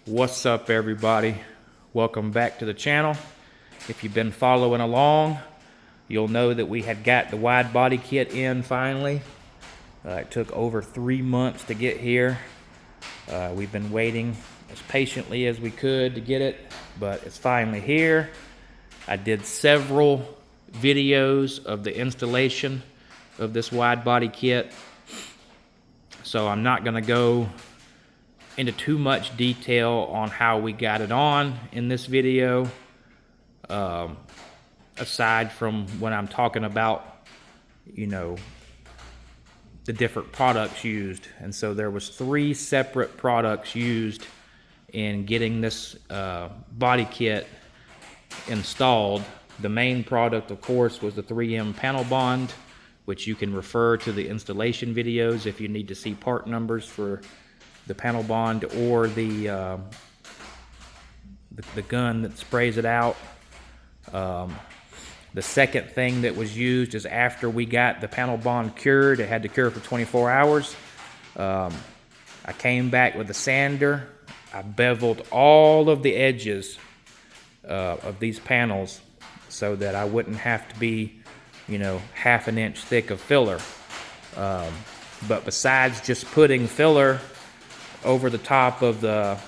What's up, everybody? Welcome back to the channel. If you've been following along, you'll know that we had got the wide body kit in finally. It took over 3 months to get here. We've been waiting as patiently as we could to get it, but it's finally here. I did several videos of the installation of this wide body kit, so I'm not going to go into too much detail on how we got it on in this video, aside from when I'm talking about, the different products used. And so there was 3 separate products used in getting this body kit installed. The main product, of course, was the 3M panel bond, which you can refer to the installation videos if you need to see part numbers for the panel bond or the gun that sprays it out. The second thing that was used is after we got the panel bond cured. It had to cure for 24 hours. I came back with a sander. I beveled all of the edges of these panels so that I wouldn't have to be, half an inch thick of filler. But besides just putting filler over the top of the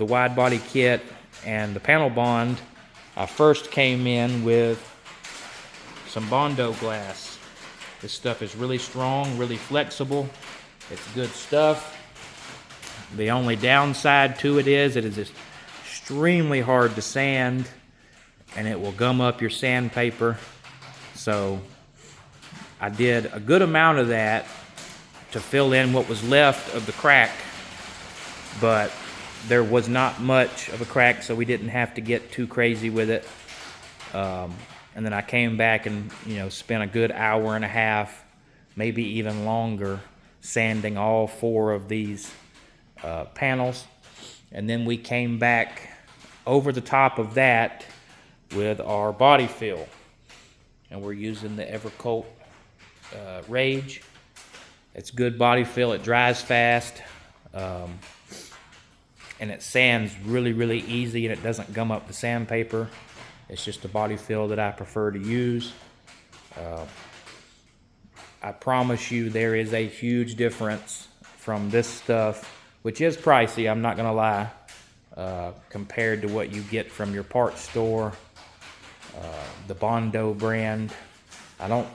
wide body kit and the panel bond, I first came in with some Bondo glass. This stuff is really strong, really flexible. It's good stuff. The only downside to it is extremely hard to sand, and it will gum up your sandpaper. So I did a good amount of that to fill in what was left of the crack, but there was not much of a crack, so we didn't have to get too crazy with it. And then I came back and spent a good hour and a half, maybe even longer, sanding all 4 of these panels. And then we came back over the top of that with our body fill, and we're using the Evercoat Rage. It's good body fill. It dries fast. And it sands really, really easy, and it doesn't gum up the sandpaper. It's just a body fill that I prefer to use. I promise you there is a huge difference from this stuff, which is pricey, I'm not gonna lie, compared to what you get from your parts store. The Bondo brand, I'm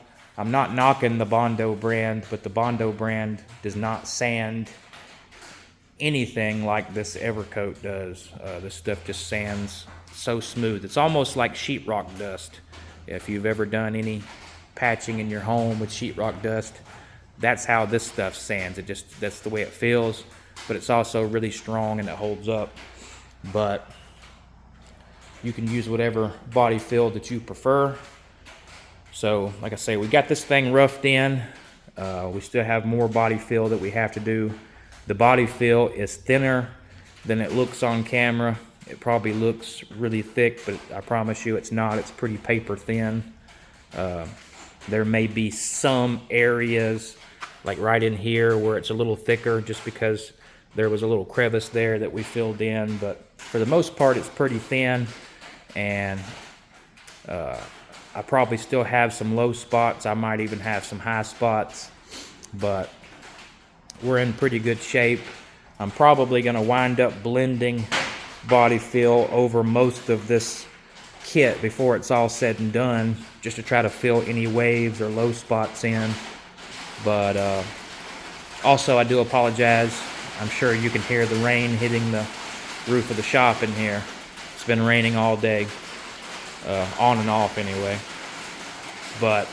not knocking the Bondo brand, but the Bondo brand does not sand anything like this Evercoat does. This stuff just sands so smooth. It's almost like sheetrock dust. If you've ever done any patching in your home with sheetrock dust, that's how this stuff sands. That's the way it feels, but it's also really strong and it holds up. But you can use whatever body fill that you prefer. So like I say, we got this thing roughed in. We still have more body fill that we have to do. The body fill is thinner than it looks on camera. It probably looks really thick, but I promise you it's not. It's pretty paper thin. There may be some areas, like right in here, where it's a little thicker just because there was a little crevice there that we filled in. But for the most part, it's pretty thin. And I probably still have some low spots. I might even have some high spots. But we're in pretty good shape. I'm probably going to wind up blending body fill over most of this kit before it's all said and done, just to try to fill any waves or low spots in. But also, I do apologize. I'm sure you can hear the rain hitting the roof of the shop in here. It's been raining all day, on and off anyway. But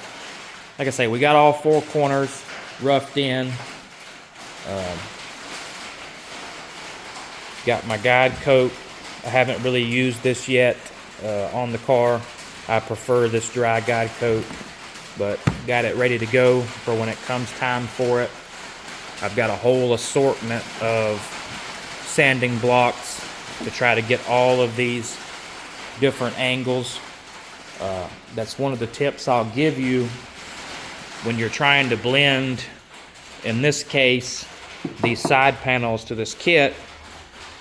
like I say, we got all 4 corners roughed in. Got my guide coat. I haven't really used this yet on the car. I prefer this dry guide coat, but got it ready to go for when it comes time for it. I've got a whole assortment of sanding blocks to try to get all of these different angles. That's one of the tips I'll give you when you're trying to blend, in this case, these side panels to this kit.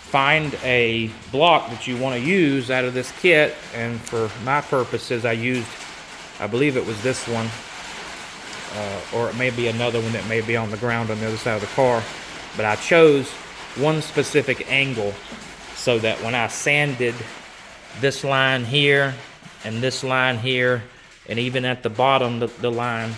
find a block that you want to use out of this kit. And for my purposes, I believe it was this one, or it may be another one that may be on the ground on the other side of the car. But I chose one specific angle so that when I sanded this line here and this line here, and even at the bottom, the line,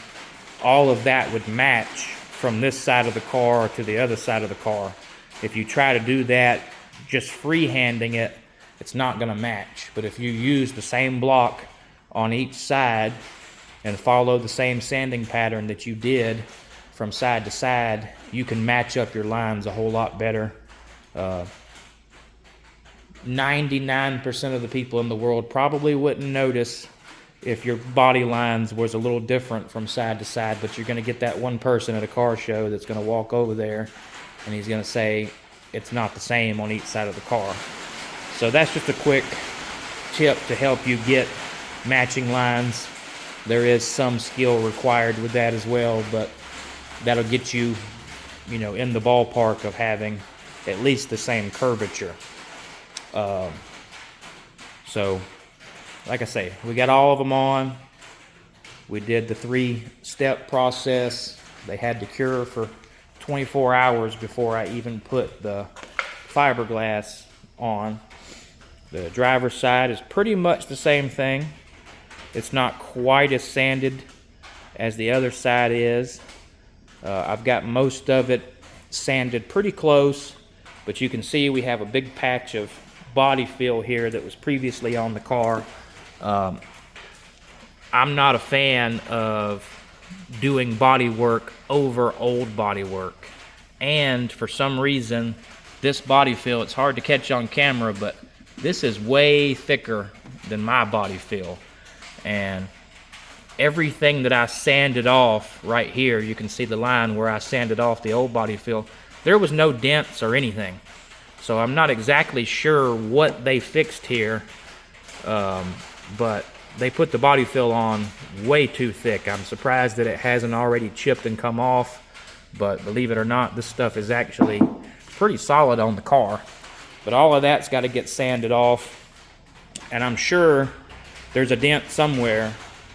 all of that would match from this side of the car to the other side of the car. If you try to do that just freehanding it, it's not going to match. But if you use the same block on each side and follow the same sanding pattern that you did from side to side, you can match up your lines a whole lot better. 99% of the people in the world probably wouldn't notice if your body lines was a little different from side to side, but you're going to get that one person at a car show that's going to walk over there and he's going to say it's not the same on each side of the car. So that's just a quick tip to help you get matching lines. There is some skill required with that as well, but that'll get you, in the ballpark of having at least the same curvature. So, like I say, we got all of them on. We did the 3-step process. They had to cure for 24 hours before I even put the fiberglass on. The driver's side is pretty much the same thing. It's not quite as sanded as the other side is. I've got most of it sanded pretty close, but you can see we have a big patch of body fill here that was previously on the car. I'm not a fan of doing body work over old body work, and for some reason this body fill, it's hard to catch on camera, but this is way thicker than my body fill. And everything that I sanded off right here, you can see the line where I sanded off the old body fill, there was no dents or anything. So I'm not exactly sure what they fixed here, but they put the body fill on way too thick. I'm surprised that it hasn't already chipped and come off, but believe it or not, this stuff is actually pretty solid on the car. But all of that's got to get sanded off, and I'm sure there's a dent somewhere.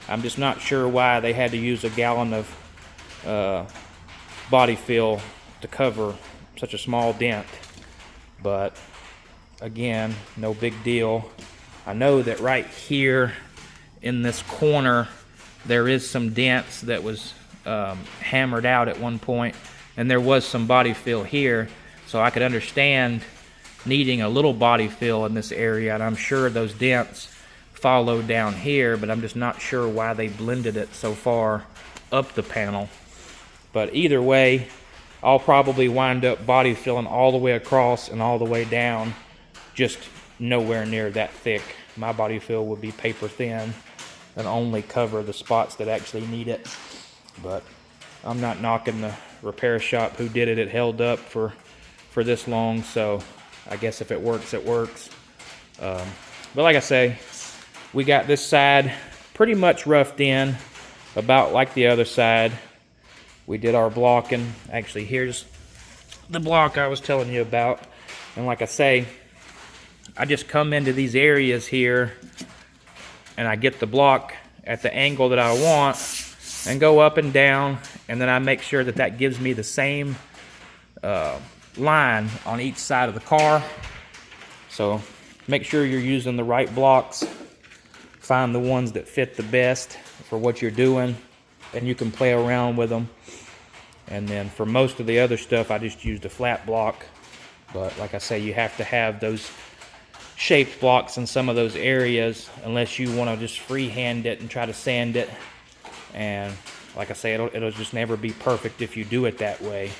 I'm just not sure why they had to use a gallon of body fill to cover such a small dent. But again, no big deal. I know that right here in this corner there is some dents that was hammered out at one point, and there was some body fill here, so I could understand needing a little body fill in this area, and I'm sure those dents follow down here, but I'm just not sure why they blended it so far up the panel. But either way, I'll probably wind up body filling all the way across and all the way down, just nowhere near that thick. My body fill would be paper thin and only cover the spots that actually need it. But I'm not knocking the repair shop who did it. It held up for this long, so I guess if it works, it works. But like I say, we got this side pretty much roughed in, about like the other side. We did our blocking. Actually, here's the block I was telling you about. And like I say, I just come into these areas here and I get the block at the angle that I want and go up and down, and then I make sure that that gives me the same line on each side of the car. So make sure you're using the right blocks. Find the ones that fit the best for what you're doing, and you can play around with them. And then for most of the other stuff, I just used a flat block. But like I say, you have to have those shaped blocks in some of those areas unless you want to just freehand it and try to sand it. And like I say, it'll just never be perfect if you do it that way,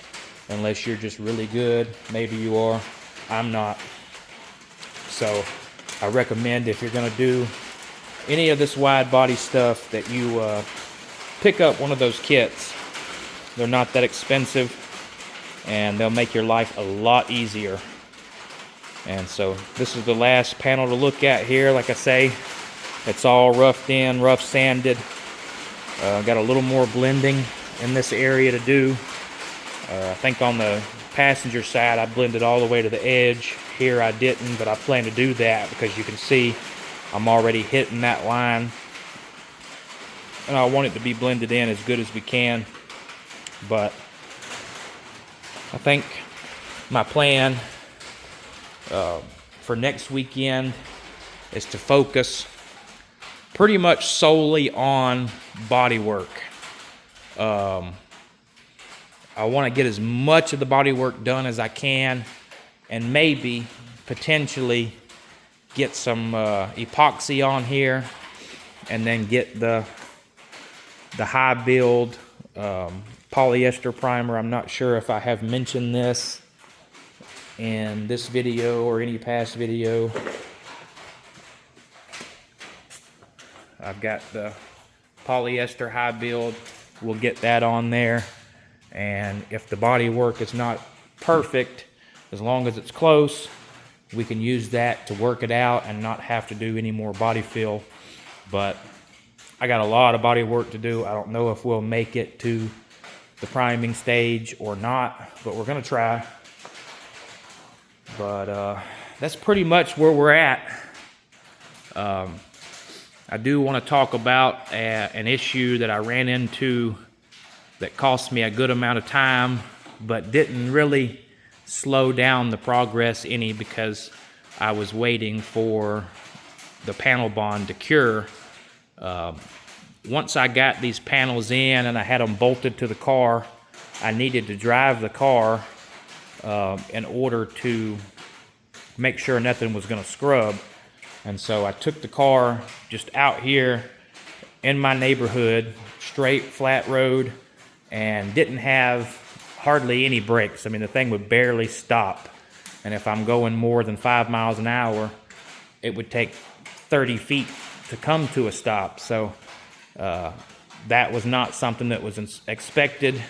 unless you're just really good. Maybe you are. I'm not. So I recommend, if you're going to do any of this wide body stuff, that you pick up one of those kits. They're not that expensive, and they'll make your life a lot easier. And so this is the last panel to look at here. Like I say, it's all roughed in, rough sanded. Got a little more blending in this area to do. I think on the passenger side, I blended all the way to the edge. Here I didn't, but I plan to do that because you can see I'm already hitting that line. And I want it to be blended in as good as we can. But I think my plan for next weekend is to focus pretty much solely on bodywork. I want to get as much of the bodywork done as I can, and maybe potentially get some epoxy on here, and then get the high build polyester primer. I'm not sure if I have mentioned this in this video or any past video. I've got the polyester high build. We'll get that on there. And if the body work is not perfect, as long as it's close, we can use that to work it out and not have to do any more body fill. But I got a lot of body work to do. I don't know if we'll make it to the priming stage or not, but we're gonna try. But that's pretty much where we're at. I do want to talk about an issue that I ran into that cost me a good amount of time, but didn't really slow down the progress any because I was waiting for the panel bond to cure. Once I got these panels in and I had them bolted to the car, I needed to drive the car in order to make sure nothing was going to scrub. And so I took the car just out here in my neighborhood, straight flat road, and didn't have hardly any brakes. I mean, the thing would barely stop. And if I'm going more than 5 miles an hour, it would take 30 feet to come to a stop. So that was not something that was expected.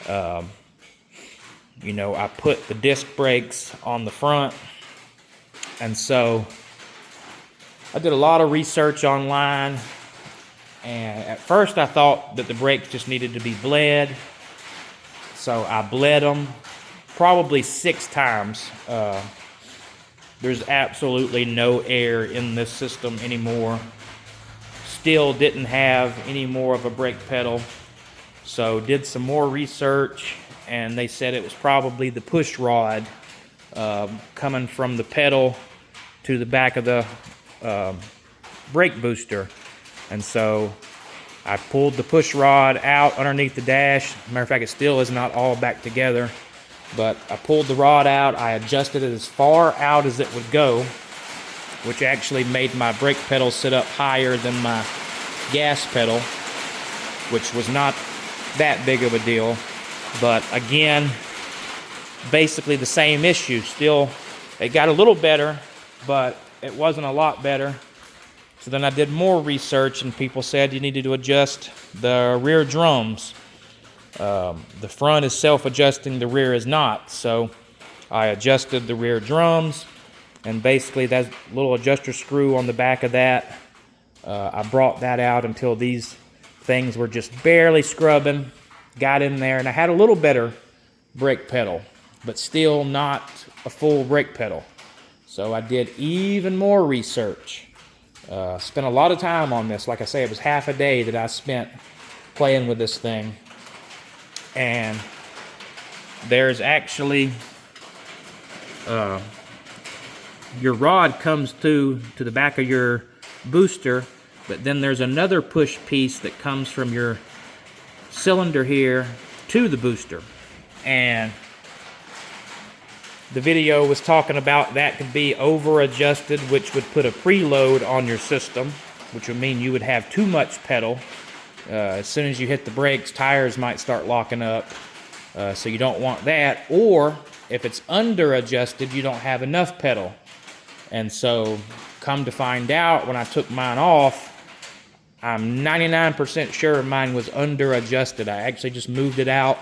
You know, I put the disc brakes on the front. And so I did a lot of research online. And at first I thought that the brakes just needed to be bled. So I bled them probably 6 times. There's absolutely no air in this system anymore. Still didn't have any more of a brake pedal. So did some more research, and they said it was probably the push rod coming from the pedal to the back of the brake booster. And so I pulled the push rod out underneath the dash. Matter of fact, it still is not all back together. But I pulled the rod out. I adjusted it as far out as it would go, which actually made my brake pedal sit up higher than my gas pedal, which was not that big of a deal. But again, basically the same issue. Still, it got a little better, but it wasn't a lot better. So then I did more research, and people said you needed to adjust the rear drums. The front is self-adjusting, the rear is not. So I adjusted the rear drums, and basically that little adjuster screw on the back of that, I brought that out until these things were just barely scrubbing. Got in there, and I had a little better brake pedal, but still not a full brake pedal. So I did even more research. Spent a lot of time on this. Like I say, it was half a day that I spent playing with this thing. And there's actually, your rod comes to the back of your booster, but then there's another push piece that comes from your cylinder here to the booster. And the video was talking about that could be over adjusted, which would put a preload on your system, which would mean you would have too much pedal. As soon as you hit the brakes, tires might start locking up, so you don't want that. Or if it's under adjusted, you don't have enough pedal. And so come to find out, when I took mine off, I'm 99% sure mine was under adjusted. I actually just moved it out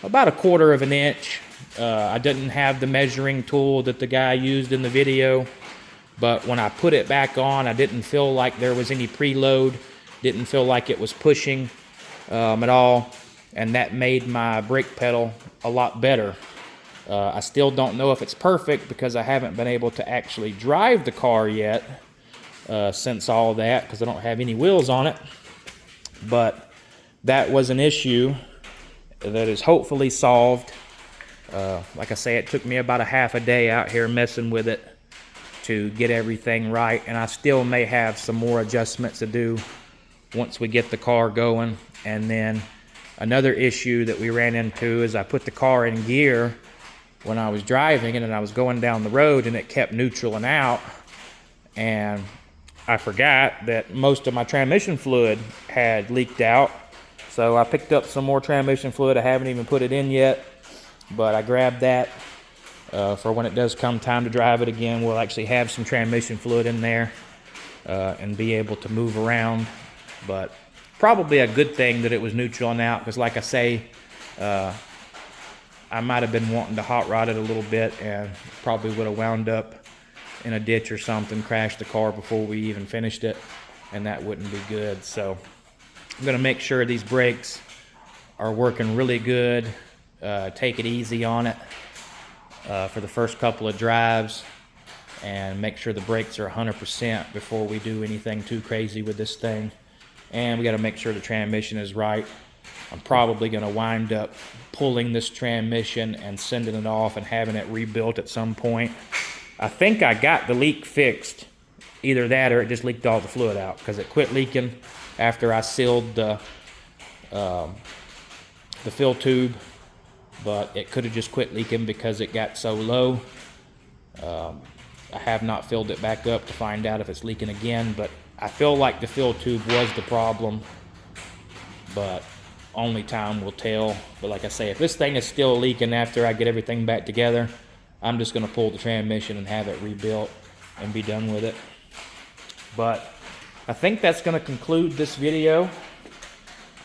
about 1/4 inch. I didn't have the measuring tool that the guy used in the video, but when I put it back on, I didn't feel like there was any preload, didn't feel like it was pushing at all, and that made my brake pedal a lot better. I still don't know if it's perfect because I haven't been able to actually drive the car yet since all that, because I don't have any wheels on it. But that was an issue that is hopefully solved. Like I say, it took me about a half a day out here messing with it to get everything right, and I still may have some more adjustments to do once we get the car going. And then another issue that we ran into is I put the car in gear when I was driving, and then I was going down the road and it kept neutraling out, and I forgot that most of my transmission fluid had leaked out. So I picked up some more transmission fluid. I haven't even put it in yet, but I grabbed that for when it does come time to drive it again. We'll actually have some transmission fluid in there and be able to move around. But probably a good thing that it was neutraling out, because like I say, I might have been wanting to hot rod it a little bit and probably would have wound up in a ditch or something, crashed the car before we even finished it, and that wouldn't be good. So I'm going to make sure these brakes are working really good, take it easy on it for the first couple of drives, and make sure the brakes are 100% before we do anything too crazy with this thing. And we got to make sure the transmission is right. I'm probably going to wind up pulling this transmission and sending it off and having it rebuilt at some point. I think I got the leak fixed. Either that or it just leaked all the fluid out, because it quit leaking after I sealed the fill tube, but it could have just quit leaking because it got so low. I have not filled it back up to find out if it's leaking again, but I feel like the fill tube was the problem, but only time will tell. But like I say, if this thing is still leaking after I get everything back together, I'm just going to pull the transmission and have it rebuilt and be done with it. But I think that's going to conclude this video.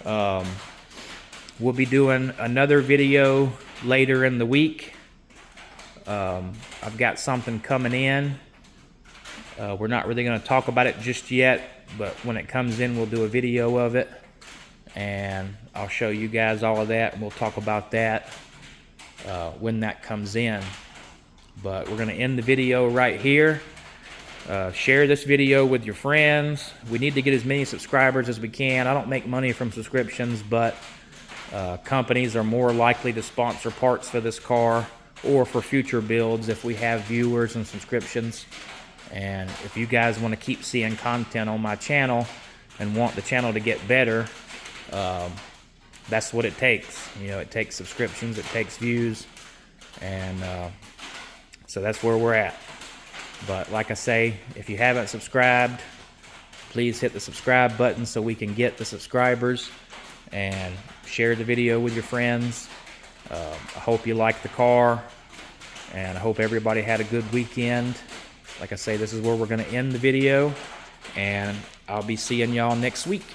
We'll be doing another video later in the week. I've got something coming in. We're not really going to talk about it just yet, but when it comes in, we'll do a video of it, and I'll show you guys all of that, and we'll talk about that when that comes in. But we're going to end the video right here. Share this video with your friends. We need to get as many subscribers as we can. I don't make money from subscriptions, but companies are more likely to sponsor parts for this car or for future builds if we have viewers and subscriptions. And if you guys want to keep seeing content on my channel and want the channel to get better, that's what it takes. You know, it takes subscriptions, it takes views, and so that's where we're at. But like I say, if you haven't subscribed, please hit the subscribe button so we can get the subscribers, and share the video with your friends. I hope you like the car, and I hope everybody had a good weekend. Like I say, this is where we're going to end the video, and I'll be seeing y'all next week.